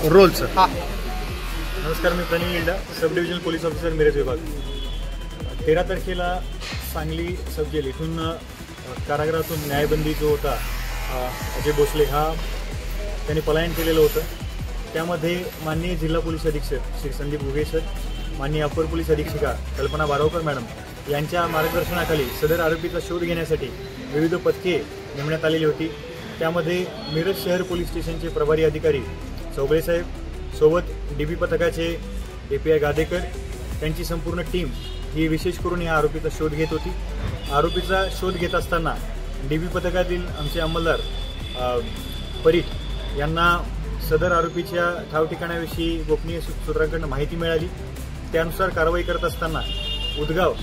Role sir. हा नमस्कार, मी Pravin Linda, sub divisional police officer Miraj विभाग। 13 तारखेला सांगली सब जेल इथून कारागृहातून न्यायबंदी जो होता अजय भोसले हा त्यांनी पलायन केलेलं होतं। त्यामध्ये माननीय जिल्हा पोलीस अधीक्षक श्री संदीप घुगे सर, माननीय अपर पोलीस अधीक्षिका कल्पना बारावकर मॅडम यांच्या मार्गदर्शनाखाली सदर आरोपीचा शोध घेण्यासाठी विविध पथके नेमण्यात आलेली होती। त्यामध्ये मिरज शहर पोलीस स्टेशनचे प्रभारी अधिकारी चौगळे साहेब सोबत DB पथकाचे API गादेकर त्यांची संपूर्ण टीम ही विशेष करून या आरोपीचा शोध घेत होती। आरोपीचा शोध घेत असताना DB पथकातील आमचे अंमलदार परीट यांना सदर आरोपीच्या ठाव ठिकाणाविषयी गोपनीय सूत्रांकडून माहिती मिळाली। त्यानुसार कारवाई करत असताना उदगाव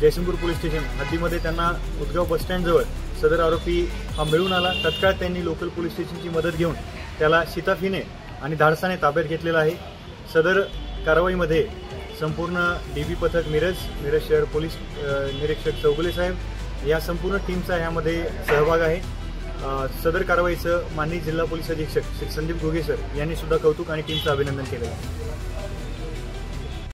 जयसिंगपूर पोलीस स्टेशन हद्दीमध्ये त्यांना उदगाव बसस्टँडजवळ सदर आरोपी हा मिळून आला। तत्काळ त्यांनी लोकल पोलीस स्टेशनची मदत घेऊन त्याला शिताफीने आणि धाडसाने ताब्यात घेतलेला आहे। सदर कारवाईमध्ये संपूर्ण DB पथक मिरज शहर पोलीस निरीक्षक चौगुले साहेब या संपूर्ण टीमचा यामध्ये सहभाग आहे। सदर कारवाईचं माननीय जिल्हा पोलीस अधीक्षक श्री संदीप घुगे सर यांनी सुद्धा कौतुक आणि टीमचं अभिनंदन केलं आहे।